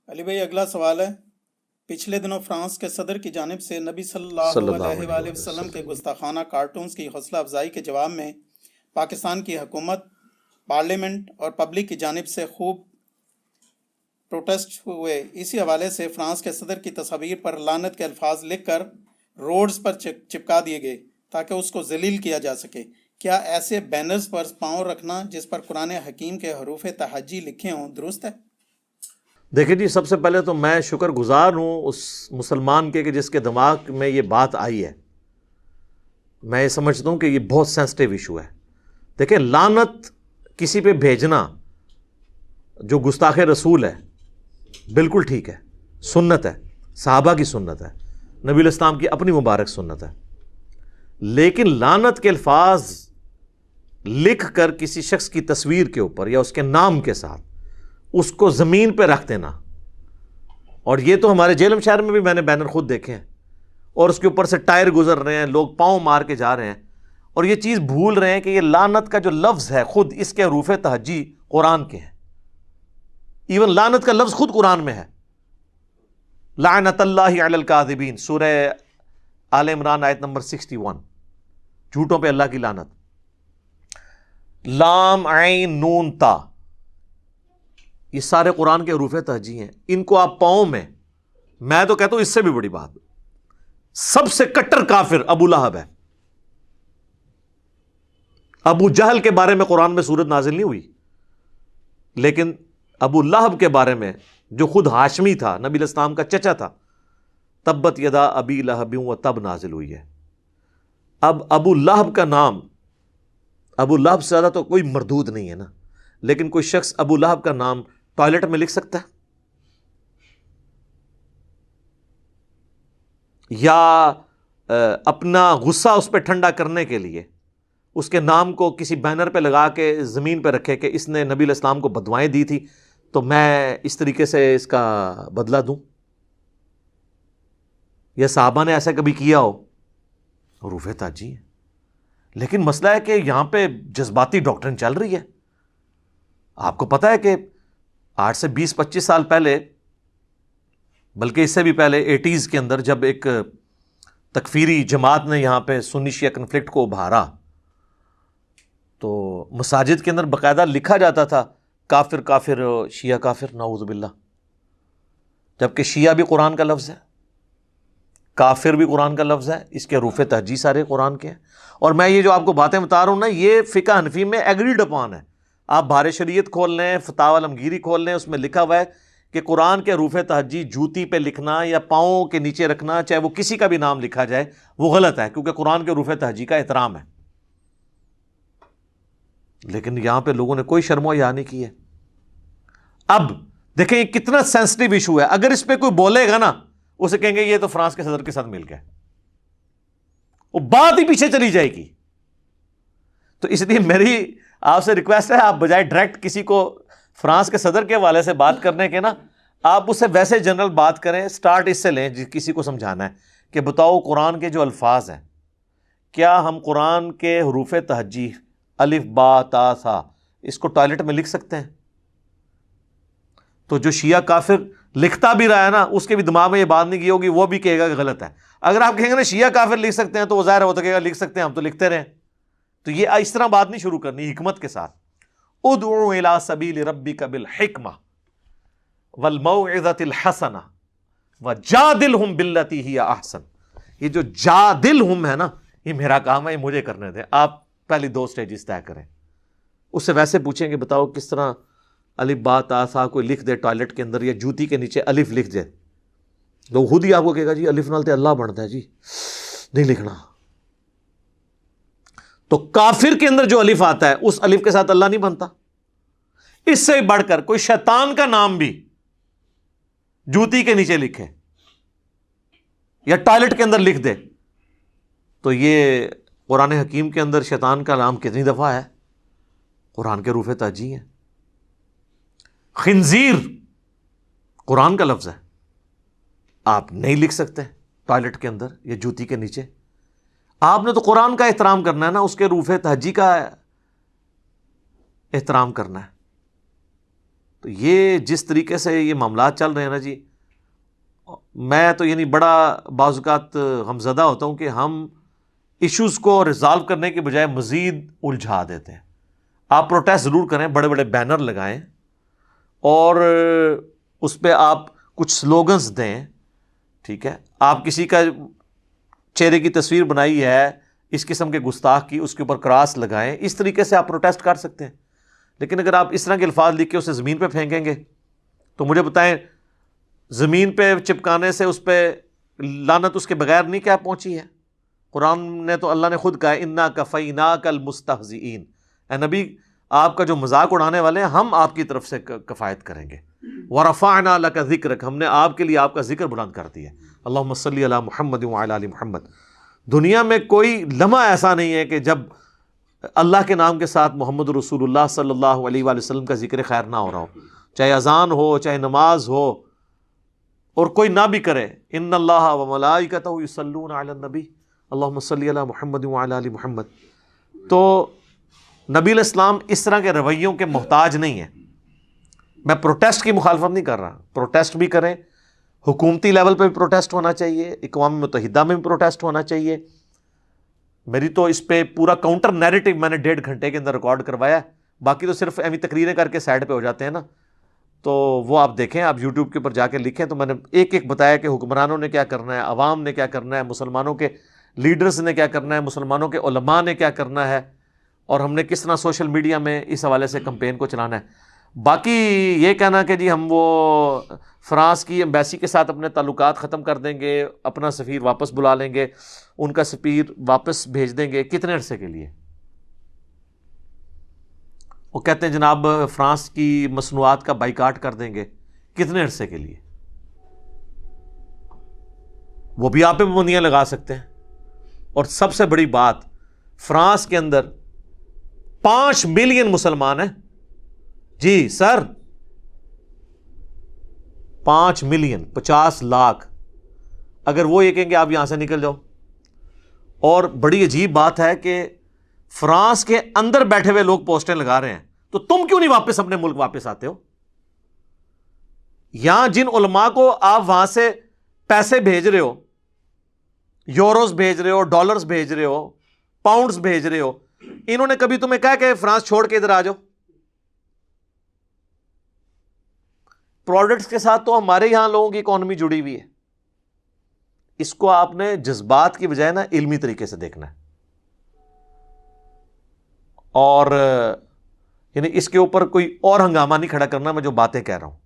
علی بھائی اگلا سوال ہے، پچھلے دنوں فرانس کے صدر کی جانب سے نبی صلی صلی اللہ اللہ علیہ علیہ وآلہ وآلہ وسلم کے وسلم۔ گستاخانہ کارٹونز کی حوصلہ افزائی کے جواب میں پاکستان کی حکومت، پارلیمنٹ اور پبلک کی جانب سے خوب پروٹیسٹ ہوئے۔ اسی حوالے سے فرانس کے صدر کی تصاویر پر لعنت کے الفاظ لکھ کر روڈز پر چپکا دیے گئے تاکہ اس کو ذلیل کیا جا سکے۔ کیا ایسے بینرز پر پاؤں رکھنا جس پر قرآن حکیم کے حروف تہجی لکھے ہوں درست ہے؟ دیکھیں جی، سب سے پہلے تو میں شکر گزار ہوں اس مسلمان کے کہ جس کے دماغ میں یہ بات آئی ہے۔ میں یہ سمجھتا ہوں کہ یہ بہت سینسٹیو ایشو ہے۔ دیکھیں، لعنت کسی پہ بھیجنا جو گستاخ رسول ہے بالکل ٹھیک ہے، سنت ہے، صحابہ کی سنت ہے، نبی علیہ السلام کی اپنی مبارک سنت ہے۔ لیکن لعنت کے الفاظ لکھ کر کسی شخص کی تصویر کے اوپر یا اس کے نام کے ساتھ اس کو زمین پہ رکھ دینا، اور یہ تو ہمارے جیلم شہر میں بھی میں نے بینر خود دیکھے ہیں، اور اس کے اوپر سے ٹائر گزر رہے ہیں، لوگ پاؤں مار کے جا رہے ہیں، اور یہ چیز بھول رہے ہیں کہ یہ لعنت کا جو لفظ ہے خود اس کے حروف تہجی قرآن کے ہیں۔ ایون لعنت کا لفظ خود قرآن میں ہے، لعنت اللہ علی الکاذبین، سورہ آل عمران آیت نمبر 61، جھوٹوں پہ اللہ کی لعنت۔ لام عین نون تا، یہ سارے قرآن کے حروف تہجی ہیں، ان کو آپ پاؤں میں تو کہتا ہوں اس سے بھی بڑی بات، سب سے کٹر کافر ابو لہب ہے۔ ابو جہل کے بارے میں قرآن میں سورت نازل نہیں ہوئی، لیکن ابو لہب کے بارے میں جو خود ہاشمی تھا، نبی علیہ السلام کا چچا تھا، تبت یدا ابی لہب و تب نازل ہوئی ہے۔ اب ابو لہب کا نام، ابو لہب سے زیادہ تو کوئی مردود نہیں ہے نا، لیکن کوئی شخص ابو لہب کا نام ٹوائلٹ میں لکھ سکتا ہے؟ یا اپنا غصہ اس پہ ٹھنڈا کرنے کے لیے اس کے نام کو کسی بینر پہ لگا کے زمین پہ رکھے کہ اس نے نبی علیہ السلام کو بدوائیں دی تھی تو میں اس طریقے سے اس کا بدلہ دوں؟ یا صحابہ نے ایسا کبھی کیا ہو؟ حروف تہجی ہے۔ لیکن مسئلہ ہے کہ یہاں پہ جذباتی ڈاکٹرن چل رہی ہے۔ آپ کو پتہ ہے کہ آج سے 20-25 سال پہلے، بلکہ اس سے بھی پہلے 80s کے اندر، جب ایک تکفیری جماعت نے یہاں پہ سنی شیعہ کنفلکٹ کو ابھارا تو مساجد کے اندر باقاعدہ لکھا جاتا تھا کافر کافر، شیعہ کافر، نعوذ باللہ، جبکہ شیعہ بھی قرآن کا لفظ ہے، کافر بھی قرآن کا لفظ ہے، اس کے حروف تہجی سارے قرآن کے ہیں۔ اور میں یہ جو آپ کو باتیں بتا رہا ہوں نا، یہ فقہ حنفی میں ایگریڈ اپان ہے۔ آپ بہار شریعت کھول لیں، فتاوی عالمگیری کھول لیں، اس میں لکھا ہوا ہے کہ قرآن کے حروف تہجی جوتی پہ لکھنا یا پاؤں کے نیچے رکھنا، چاہے وہ کسی کا بھی نام لکھا جائے، وہ غلط ہے، کیونکہ قرآن کے حروف تہجی کا احترام ہے۔ لیکن یہاں پہ لوگوں نے کوئی شرم و حیا نہیں کی ہے۔ اب دیکھیں یہ کتنا سینسٹیو ایشو ہے، اگر اس پہ کوئی بولے گا نا، اسے کہیں گے یہ تو فرانس کے صدر کے ساتھ مل گئے، وہ بات ہی پیچھے چلی جائے گی۔ تو اس لیے میری آپ سے ریکویسٹ ہے، آپ بجائے ڈائریکٹ کسی کو فرانس کے صدر کے حوالے سے بات کرنے کے نا، آپ اس سے ویسے جنرل بات کریں، سٹارٹ اس سے لیں کسی کو سمجھانا ہے کہ بتاؤ قرآن کے جو الفاظ ہیں، کیا ہم قرآن کے حروف تہجی الف با تا سا اس کو ٹوائلٹ میں لکھ سکتے ہیں؟ تو جو شیعہ کافر لکھتا بھی رہا ہے نا، اس کے بھی دماغ میں یہ بات نہیں کی ہوگی، وہ بھی کہے گا کہ غلط ہے۔ اگر آپ کہیں گے نا شیعہ کافر لکھ سکتے ہیں تو وہ ظاہر ہوتا کہے گا لکھ سکتے ہیں، ہم تو لکھتے رہیں۔ تو یہ اس طرح بات نہیں شروع کرنی، حکمت کے ساتھ۔ ادعو الی سبیل ربک بالحکمہ والموعظۃ الحسنہ وجادلہم باللتی ہی احسن۔ یہ جو جادلہم ہے نا، یہ میرا کام ہے، یہ مجھے کرنے دیں، آپ پہلی 2 سٹیجز طے کریں۔ اس سے ویسے پوچھیں کہ بتاؤ کس طرح الف با تا سا کوئی لکھ دے ٹوائلٹ کے اندر، یا جوتی کے نیچے الف لکھ دے، تو خود ہی آپ کو کہے گا جی الف نال تے اللہ بنتا ہے، جی نہیں لکھنا۔ تو کافر کے اندر جو الف آتا ہے اس الف کے ساتھ اللہ نہیں بنتا۔ اس سے بڑھ کر کوئی شیطان کا نام بھی جوتی کے نیچے لکھے یا ٹوائلٹ کے اندر لکھ دے تو یہ قرآن حکیم کے اندر شیطان کا نام کتنی دفعہ ہے؟ قرآن کے حروف تہجی ہیں۔ خنزیر قرآن کا لفظ ہے، آپ نہیں لکھ سکتے ٹوائلٹ کے اندر یا جوتی کے نیچے۔ آپ نے تو قرآن کا احترام کرنا ہے نا، اس کے حروف تہجی کا احترام کرنا ہے۔ تو یہ جس طریقے سے یہ معاملات چل رہے ہیں نا جی، میں تو یعنی بڑا بعض اوقات غمزدہ ہوتا ہوں کہ ہم ایشوز کو ریزالو کرنے کے بجائے مزید الجھا دیتے ہیں۔ آپ پروٹیسٹ ضرور کریں، بڑے بڑے بینر لگائیں اور اس پہ آپ کچھ سلوگنز دیں، ٹھیک ہے، آپ کسی کا چہرے کی تصویر بنائی ہے اس قسم کے گستاخ کی، اس کے اوپر کراس لگائیں، اس طریقے سے آپ پروٹیسٹ کر سکتے ہیں۔ لیکن اگر آپ اس طرح کے الفاظ لکھ کے اسے زمین پہ پھینکیں گے تو مجھے بتائیں زمین پہ چپکانے سے اس پہ لعنت اس کے بغیر نہیں کیا پہنچی ہے؟ قرآن نے تو اللہ نے خود کہا انا کفیناک المستہزئین، اے نبی آپ کا جو مذاق اڑانے والے ہیں ہم آپ کی طرف سے کفایت کریں گے۔ ورفعنا لک ذکرک، ہم نے آپ کے لیے آپ کا ذکر بلند کر دیا۔ اللہم صلی علی محمد وعلی آل محمد۔ دنیا میں کوئی لمحہ ایسا نہیں ہے کہ جب اللہ کے نام کے ساتھ محمد رسول اللہ صلی اللہ علیہ وآلہ وسلم کا ذکر خیر نہ ہو رہا ہو، چاہے اذان ہو، چاہے نماز ہو، اور کوئی نہ بھی کرے۔ ان اللہ وملائکتہ یصلون علی النبی اللہم صلی علی محمد وعلی آل محمد۔ تو نبی علیہ السلام اس طرح کے رویوں کے محتاج نہیں ہیں۔ میں پروٹیسٹ کی مخالفت نہیں کر رہا، پروٹیسٹ بھی کریں، حکومتی لیول پہ بھی پروٹیسٹ ہونا چاہیے، اقوام متحدہ میں بھی پروٹیسٹ ہونا چاہیے۔ میری تو اس پہ پورا کاؤنٹر نیریٹو میں نے 1.5 گھنٹے کے اندر ریکارڈ کروایا، باقی تو صرف ایویں تقریریں کر کے سائڈ پہ ہو جاتے ہیں نا، تو وہ آپ دیکھیں، آپ یوٹیوب کے اوپر جا کے لکھیں، تو میں نے ایک ایک بتایا کہ حکمرانوں نے کیا کرنا ہے، عوام نے کیا کرنا ہے، مسلمانوں کے لیڈرز نے کیا کرنا ہے، مسلمانوں کے علماء نے کیا کرنا ہے، اور ہم نے کس طرح سوشل میڈیا میں اس حوالے سے کمپین کو چلانا ہے۔ باقی یہ کہنا کہ جی ہم وہ فرانس کی ایمبیسی کے ساتھ اپنے تعلقات ختم کر دیں گے، اپنا سفیر واپس بلا لیں گے، ان کا سفیر واپس بھیج دیں گے، کتنے عرصے کے لیے؟ وہ کہتے ہیں جناب فرانس کی مصنوعات کا بائیکاٹ کر دیں گے، کتنے عرصے کے لیے؟ وہ بھی آپ پہ پابندیاں لگا سکتے ہیں۔ اور سب سے بڑی بات، فرانس کے اندر 5 ملین مسلمان ہیں جی سر، 5 ملین 50 لاکھ، اگر وہ یہ کہیں گے آپ یہاں سے نکل جاؤ۔ اور بڑی عجیب بات ہے کہ فرانس کے اندر بیٹھے ہوئے لوگ پوسٹیں لگا رہے ہیں، تو تم کیوں نہیں واپس اپنے ملک واپس آتے ہو؟ یہاں جن علماء کو آپ وہاں سے پیسے بھیج رہے ہو، یوروز بھیج رہے ہو، ڈالرز بھیج رہے ہو، پاؤنڈز بھیج رہے ہو، انہوں نے کبھی تمہیں کہا کہ فرانس چھوڑ کے ادھر آ جاؤ؟ پروڈکٹس کے ساتھ تو ہمارے یہاں لوگوں کی اکانومی جڑی ہوئی ہے۔ اس کو آپ نے جذبات کی بجائے نا علمی طریقے سے دیکھنا ہے، اور یعنی اس کے اوپر کوئی اور ہنگامہ نہیں کھڑا کرنا۔ میں جو باتیں کہہ رہا ہوں،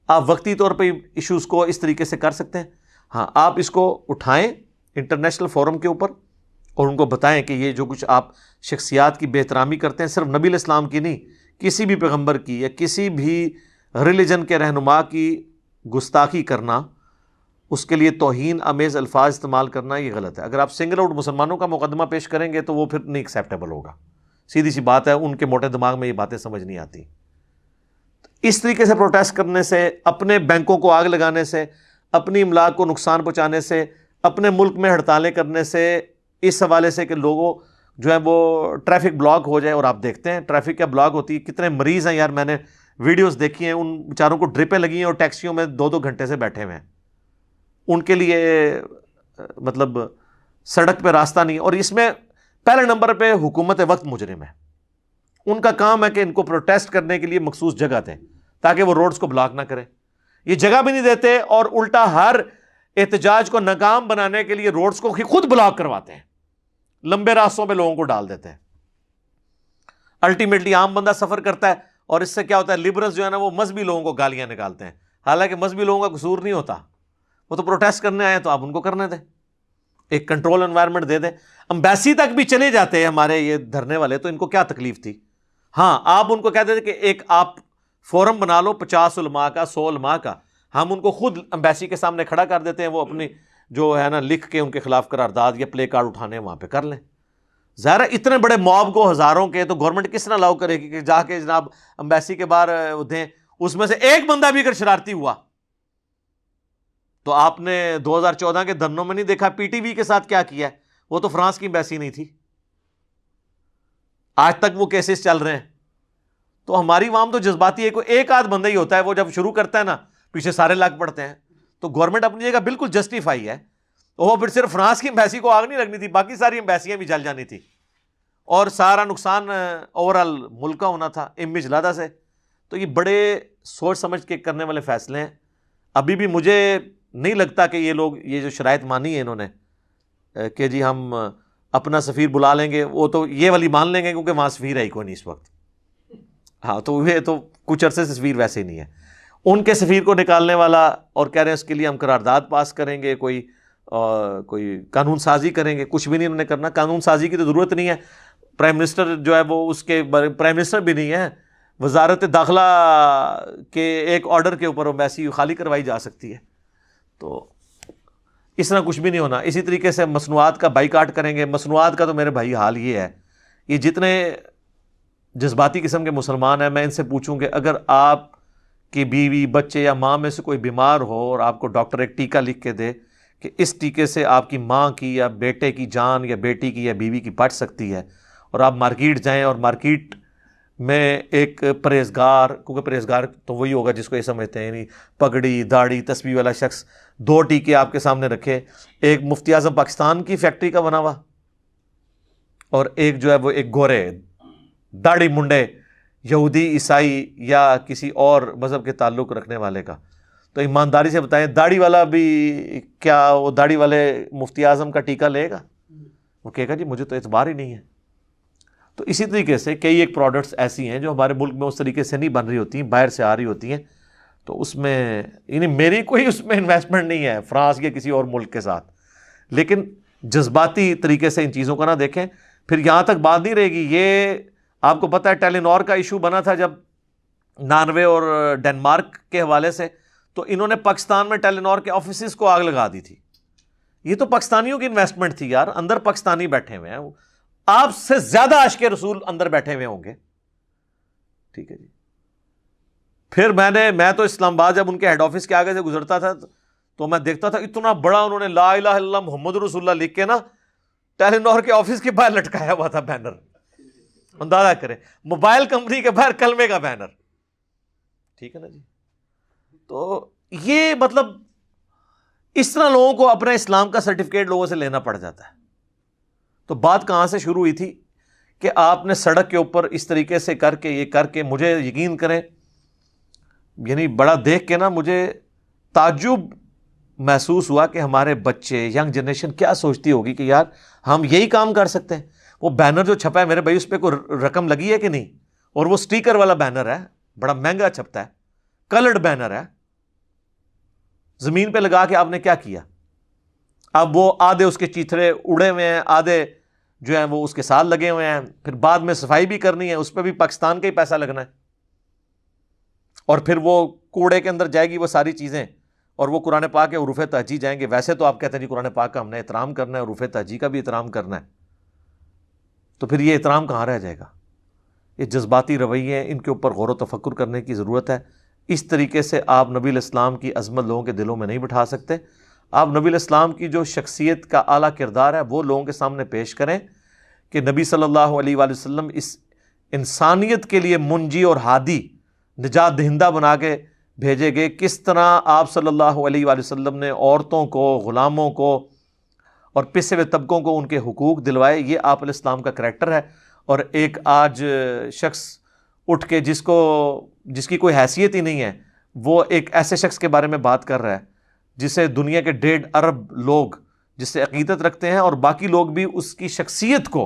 آپ وقتی طور پہ ایشوز کو اس طریقے سے کر سکتے ہیں۔ ہاں، آپ اس کو اٹھائیں انٹرنیشنل فورم کے اوپر اور ان کو بتائیں کہ یہ جو کچھ آپ شخصیات کی بے احترامی کرتے ہیں، صرف نبی علیہ السلام کی نہیں، کسی بھی پیغمبر کی یا کسی بھی ریلیجن کے رہنما کی گستاخی کرنا، اس کے لیے توہین آمیز الفاظ استعمال کرنا، یہ غلط ہے۔ اگر آپ سنگل آؤٹ مسلمانوں کا مقدمہ پیش کریں گے تو وہ پھر نہیں ایکسیپٹیبل ہوگا، سیدھی سی بات ہے، ان کے موٹے دماغ میں یہ باتیں سمجھ نہیں آتی۔ اس طریقے سے پروٹیسٹ کرنے سے، اپنے بینکوں کو آگ لگانے سے، اپنی املاک کو نقصان پہنچانے سے، اپنے ملک میں ہڑتالیں کرنے سے، اس حوالے سے کہ لوگوں جو ہے وہ ٹریفک بلاک ہو جائے، اور آپ دیکھتے ہیں ٹریفک کیا بلاک ہوتی ہے، کتنے مریض ہیں یار، میں نے ویڈیوز دیکھی ہیں، ان بیچاروں کو ڈرپیں لگی ہیں اور ٹیکسیوں میں 2-2 گھنٹے سے بیٹھے ہوئے ہیں، ان کے لیے مطلب سڑک پہ راستہ نہیں۔ اور اس میں پہلے نمبر پہ حکومت وقت مجرم ہے، ان کا کام ہے کہ ان کو پروٹیسٹ کرنے کے لیے مخصوص جگہ دیں تاکہ وہ روڈز کو بلاک نہ کریں، یہ جگہ بھی نہیں دیتے، اور الٹا ہر احتجاج کو ناکام بنانے کے لیے روڈز کو خود بلاک کرواتے ہیں، لمبے راستوں پہ لوگوں کو ڈال دیتے ہیں۔ الٹیمیٹلی عام بندہ سفر کرتا ہے، اور اس سے کیا ہوتا ہے، لبرلز جو ہے نا وہ مذہبی لوگوں کو گالیاں نکالتے ہیں، حالانکہ مذہبی لوگوں کا قصور نہیں ہوتا، وہ تو پروٹیسٹ کرنے آئے ہیں تو آپ ان کو کرنے دیں، ایک کنٹرول انوائرمنٹ دے دیں۔ امبیسی تک بھی چلے جاتے ہیں ہمارے یہ دھرنے والے، تو ان کو کیا تکلیف تھی؟ ہاں، آپ ان کو کہتے تھے کہ ایک آپ فورم بنا لو 50 علماء کا، 100 علماء کا، ہم ان کو خود امبیسی کے سامنے کھڑا کر دیتے ہیں، وہ اپنی جو ہے نا لکھ کے ان کے خلاف قرارداد یا پلے کارڈ اٹھانے وہاں پہ کر لیں۔ ظاہر ہے اتنے بڑے موب کو، ہزاروں کے، تو گورنمنٹ کس طرح الاؤ کرے گی کہ جا کے جناب امبیسی کے باہر دیں؟ اس میں سے ایک بندہ بھی اگر شرارتی ہوا تو آپ نے 2014 کے دھرنوں میں نہیں دیکھا پی ٹی وی کے ساتھ کیا کیا ہے؟ وہ تو فرانس کی امبیسی نہیں تھی، آج تک وہ کیسز چل رہے ہیں۔ تو ہماری عوام تو جذباتی ہے، کوئی ایک آدھ بندہ ہی ہوتا ہے، وہ جب شروع کرتا ہے نا پیچھے سارے لاگ پڑتے ہیں. تو گورنمنٹ اپنی جگہ بالکل جسٹیفائی ہے. وہ پھر صرف فرانس کی ایمبیسی کو آگ نہیں لگنی تھی، باقی ساری ایمبیسیاں بھی جل جانی تھی، اور سارا نقصان اوور آل ملک کا ہونا تھا امیج لادہ سے. تو یہ بڑے سوچ سمجھ کے کرنے والے فیصلے ہیں. ابھی بھی مجھے نہیں لگتا کہ یہ لوگ یہ جو شرائط مانی ہے انہوں نے کہ جی ہم اپنا سفیر بلا لیں گے، وہ تو یہ والی مان لیں گے کیونکہ وہاں سفیر ہے ہی کوئی نہیں اس وقت. ہاں تو یہ تو کچھ عرصے سے سفیر ویسے ہی نہیں ہے. ان کے سفیر کو نکالنے والا اور کہہ رہے ہیں اس کے لیے ہم قرارداد پاس کریں گے، کوئی قانون سازی کریں گے. کچھ بھی نہیں انہوں نے کرنا. قانون سازی کی تو ضرورت نہیں ہے. پرائم منسٹر جو ہے وہ اس کے پرائم منسٹر بھی نہیں ہے، وزارت داخلہ کے ایک آرڈر کے اوپر ایمبیسی خالی کروائی جا سکتی ہے. تو اس طرح کچھ بھی نہیں ہونا. اسی طریقے سے مصنوعات کا بائیکاٹ کریں گے. مصنوعات کا تو میرے بھائی حال یہ ہے، یہ جتنے جذباتی قسم کے مسلمان ہیں، میں ان سے پوچھوں کہ اگر آپ کی بیوی بچے یا ماں میں سے کوئی بیمار ہو اور آپ کو ڈاکٹر ایک ٹیکہ لکھ کے دے کہ اس ٹیکے سے آپ کی ماں کی یا بیٹے کی جان یا بیٹی کی یا بیوی کی بچ سکتی ہے، اور آپ مارکیٹ جائیں اور مارکیٹ میں ایک پرہیزگار، کیونکہ پرہیزگار تو وہی ہوگا جس کو یہ سمجھتے ہیں، یعنی پگڑی داڑھی تسبیح والا شخص 2 ٹیکے آپ کے سامنے رکھے، ایک مفتی اعظم پاکستان کی فیکٹری کا بنا ہوا اور ایک جو ہے وہ ایک گورے داڑھی منڈے یہودی عیسائی یا کسی اور مذہب کے تعلق رکھنے والے کا. تو ایمانداری سے بتائیں داڑھی والا بھی کیا وہ داڑھی والے مفتی اعظم کا ٹیکہ لے گا؟ وہ کہے گا جی مجھے تو اعتبار ہی نہیں ہے. تو اسی طریقے سے کئی ایک پروڈکٹس ایسی ہیں جو ہمارے ملک میں اس طریقے سے نہیں بن رہی ہوتی ہیں، باہر سے آ رہی ہوتی ہیں. تو اس میں یعنی میری کوئی اس میں انویسٹمنٹ نہیں ہے فرانس یا کسی اور ملک کے ساتھ، لیکن جذباتی طریقے سے ان چیزوں کا نہ دیکھیں. پھر یہاں تک بات نہیں رہے گی. یہ آپ کو پتہ ہے ٹیلی نور کا ایشو بنا تھا جب ناروے اور ڈنمارک کے حوالے سے، تو انہوں نے پاکستان میں ٹیلی نور کے آفیسز کو آگ لگا دی تھی. یہ تو پاکستانیوں کی انویسٹمنٹ تھی یار، اندر پاکستانی بیٹھے ہوئے ہیں، آپ سے زیادہ عاشق رسول اندر بیٹھے ہوئے ہوں گے. ٹھیک ہے جی. پھر میں تو اسلام آباد جب ان کے ہیڈ آفس کے آگے سے گزرتا تھا تو میں دیکھتا تھا اتنا بڑا انہوں نے لا الہ الا اللہ محمد رسول اللہ لکھ کے نا ٹیلی نور کے آفس کے باہر لٹکایا ہوا تھا بینر. اندازہ کریں، موبائل کمپنی کے باہر کلمے کا بینر. ٹھیک ہے نا جی. تو یہ مطلب اس طرح لوگوں کو اپنے اسلام کا سرٹیفکیٹ لوگوں سے لینا پڑ جاتا ہے. تو بات کہاں سے شروع ہوئی تھی کہ آپ نے سڑک کے اوپر اس طریقے سے کر کے یہ کر کے، مجھے یقین کریں یعنی بڑا دیکھ کے نا مجھے تعجب محسوس ہوا کہ ہمارے بچے ینگ جنریشن کیا سوچتی ہوگی کہ یار ہم یہی کام کر سکتے ہیں. وہ بینر جو چھپا ہے میرے بھائی اس پہ کوئی رقم لگی ہے کہ نہیں؟ اور وہ سٹیکر والا بینر ہے، بڑا مہنگا چھپتا ہے، کلرڈ بینر ہے. زمین پہ لگا کے آپ نے کیا کیا؟ اب وہ آدھے اس کے چیتھڑے اڑے ہوئے ہیں، آدھے جو ہیں وہ اس کے ساتھ لگے ہوئے ہیں. پھر بعد میں صفائی بھی کرنی ہے، اس پہ بھی پاکستان کا ہی پیسہ لگنا ہے. اور پھر وہ کوڑے کے اندر جائے گی وہ ساری چیزیں، اور وہ قرآن پاک کے حروف تہجی جائیں گے. ویسے تو آپ کہتے ہیں جی قرآن پاک کا ہم نے احترام کرنا ہے، حروف تہجی کا بھی احترام کرنا ہے. تو پھر یہ احترام کہاں رہ جائے گا؟ یہ جذباتی رویے ہیں، ان کے اوپر غور و تفکر کرنے کی ضرورت ہے. اس طریقے سے آپ نبی علیہ السلام کی عظمت لوگوں کے دلوں میں نہیں بٹھا سکتے. آپ نبی علیہ السلام کی جو شخصیت کا اعلیٰ کردار ہے وہ لوگوں کے سامنے پیش کریں کہ نبی صلی اللہ علیہ وآلہ وسلم اس انسانیت کے لیے منجی اور ہادی، نجات دہندہ بنا کے بھیجے گئے. کس طرح آپ صلی اللہ علیہ وآلہ وسلم نے عورتوں کو، غلاموں کو اور پسے ہوئے طبقوں کو ان کے حقوق دلوائے، یہ آپ علیہ السلام کا کریکٹر ہے. اور ایک آج شخص اٹھ کے جس کی کوئی حیثیت ہی نہیں ہے، وہ ایک ایسے شخص کے بارے میں بات کر رہا ہے جسے دنیا کے 1.5 ارب لوگ جس سے عقیدت رکھتے ہیں، اور باقی لوگ بھی اس کی شخصیت کو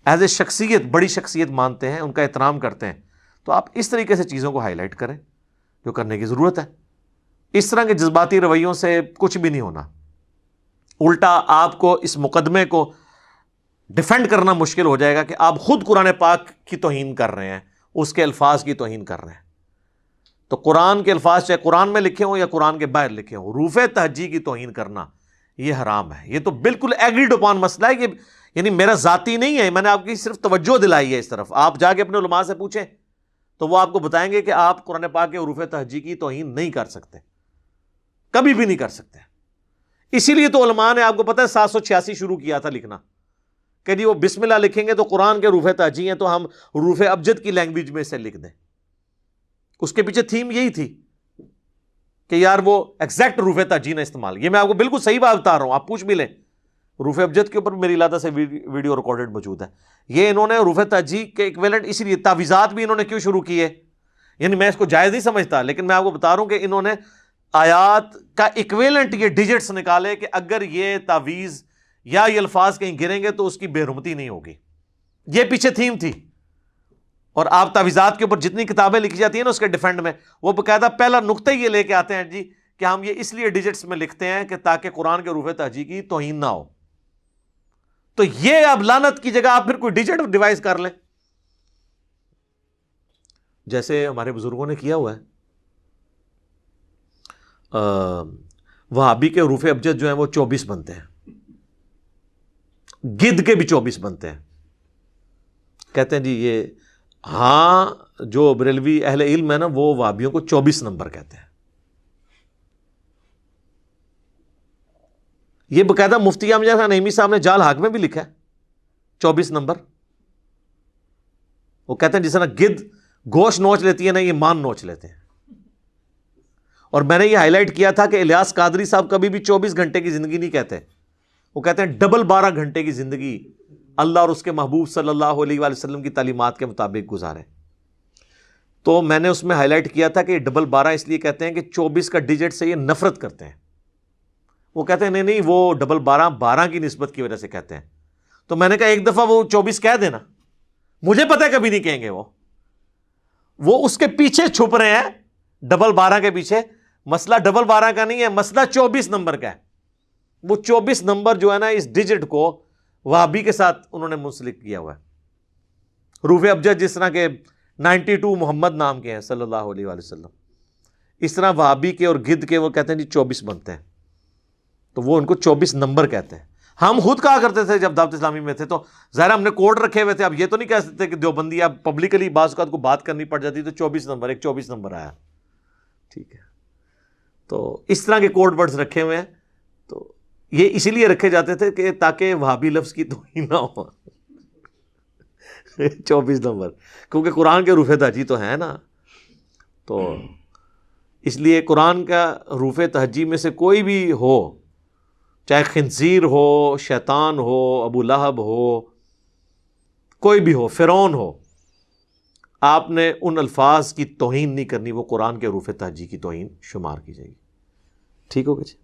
ایز اے شخصیت، بڑی شخصیت مانتے ہیں، ان کا احترام کرتے ہیں. تو آپ اس طریقے سے چیزوں کو ہائی لائٹ کریں جو کرنے کی ضرورت ہے. اس طرح کے جذباتی رویوں سے کچھ بھی نہیں ہونا. الٹا آپ کو اس مقدمے کو ڈیفینڈ کرنا مشکل ہو جائے گا کہ آپ خود قرآن پاک کی توہین کر رہے ہیں، اس کے الفاظ کی توہین کر رہے ہیں. تو قرآن کے الفاظ چاہے قرآن میں لکھے ہوں یا قرآن کے باہر لکھے ہوں، حروف تہجی کی توہین کرنا یہ حرام ہے. یہ تو بالکل ایگریڈ اپان مسئلہ ہے. یہ یعنی میرا ذاتی نہیں ہے، میں نے آپ کی صرف توجہ دلائی ہے اس طرف. آپ جا کے اپنے علماء سے پوچھیں تو وہ آپ کو بتائیں گے کہ آپ قرآن پاک کے حروف تہجی کی توہین نہیں کر سکتے، کبھی بھی نہیں کر سکتے. اسی لیے تو علماء نے آپ کو پتہ ہے 786 شروع کیا تھا لکھنا کہ جی وہ بسم اللہ لکھیں گے تو قرآن کے حروف تہجی ہیں تو ہم حروف ابجد کی لینگویج میں اسے لکھ دیں. اس کے پیچھے تھیم یہی تھی کہ یار وہ ایگزیکٹ حروف تہجی نے استعمال. یہ میں آپ کو بالکل صحیح بات بتا رہا ہوں, آپ پوچھ بھی لیں. حروف ابجد کے اوپر میری علیحدہ سے ویڈیو ریکارڈڈ موجود ہے. یہ انہوں نے حروف تہجی کے ایکویلنٹ اس لیے تعویذات بھی انہوں نے کیوں شروع کیے, یعنی میں اس کو جائز نہیں سمجھتا, لیکن میں آپ کو بتا رہا ہوں کہ انہوں نے آیات کا ایکویلنٹ یہ ڈیجٹس نکالے کہ اگر یہ تعویذ یا یہ الفاظ کہیں گریں گے تو اس کی بے حرمتی نہیں ہوگی. یہ پیچھے تھیم تھی. اور آپ تعویذات کے اوپر جتنی کتابیں لکھی جاتی ہیں نا اس کے ڈیفینڈ میں, وہ باقاعدہ پہلا نقطہ یہ لے کے آتے ہیں جی کہ ہم یہ اس لیے ڈیجٹس میں لکھتے ہیں کہ تاکہ قرآن کے حروف تہجی کی توہین نہ ہو. تو یہ اب لعنت کی جگہ آپ پھر کوئی ڈیجٹ ڈیوائز کر لیں, جیسے ہمارے بزرگوں نے کیا ہوا ہے. وہابی کے حروف ابجد جو ہیں وہ 24 بنتے ہیں, گد کے بھی 24 بنتے ہیں. کہتے ہیں جی یہ ہاں جو بریلوی اہل علم ہے نا وہ وہابیوں کو 24 نمبر کہتے ہیں. یہ باقاعدہ مفتی امجد خان نعیمی صاحب نے جال حق میں بھی لکھا ہے 24 نمبر. وہ کہتے ہیں جس طرح گد گوشت نوچ لیتی ہے نا, یہ مان نوچ لیتے ہیں. اور میں نے یہ ہائی لائٹ کیا تھا کہ الیاس قادری صاحب کبھی بھی 24 گھنٹے کی زندگی نہیں کہتے, وہ کہتے ہیں ڈبل 12 گھنٹے کی زندگی اللہ اور اس کے محبوب صلی اللہ علیہ وآلہ وسلم کی تعلیمات کے مطابق گزارے. تو میں نے اس میں ہائی لائٹ کیا تھا کہ ڈبل 12 اس لیے کہتے ہیں کہ 24 کا ڈیجٹ سے یہ نفرت کرتے ہیں. وہ کہتے ہیں نہیں وہ ڈبل 12 کی نسبت کی وجہ سے کہتے ہیں. تو میں نے کہا ایک دفعہ وہ 24 کہہ دینا, مجھے پتہ ہے کبھی نہیں کہیں گے. وہ اس کے پیچھے چھپ رہے ہیں ڈبل 12 کے پیچھے. مسئلہ ڈبل 12 کا نہیں ہے, مسئلہ 24 نمبر کا ہے. وہ 24 نمبر جو ہے نا اس ڈیجٹ کو وہابی کے ساتھ انہوں نے منسلک کیا ہوا ہے. حروف ابجد جس طرح کے 92 محمد نام کے ہیں صلی اللہ علیہ وآلہ وسلم, اس طرح وہابی کے اور گد کے وہ کہتے ہیں جی 24 بنتے ہیں. تو وہ ان کو 24 نمبر کہتے ہیں. ہم خود کہا کرتے تھے جب دعوت اسلامی میں تھے, تو ظاہر ہم نے کوڈ رکھے ہوئے تھے. اب یہ تو نہیں کہہ سکتے کہ دیوبندی اب پبلکلی بعض اوقات کو بات کرنی پڑ جاتی تو 24 نمبر, ایک 24 نمبر آیا. ٹھیک ہے, تو اس طرح کے کوڈ ورڈز رکھے ہوئے ہیں. تو یہ اسی لیے رکھے جاتے تھے کہ تاکہ وہابی لفظ کی توہین نہ ہو. 24 نمبر, کیونکہ قرآن کے حروف تہجی تو ہیں نا, تو اس لیے قرآن کا حروف تہجی میں سے کوئی بھی ہو, چاہے خنزیر ہو, شیطان ہو, ابو لہب ہو, کوئی بھی ہو, فرعون ہو, آپ نے ان الفاظ کی توہین نہیں کرنی, وہ قرآن کے حروف تہجی کی توہین شمار کی جائے گی. ٹھیک ہوگا جی.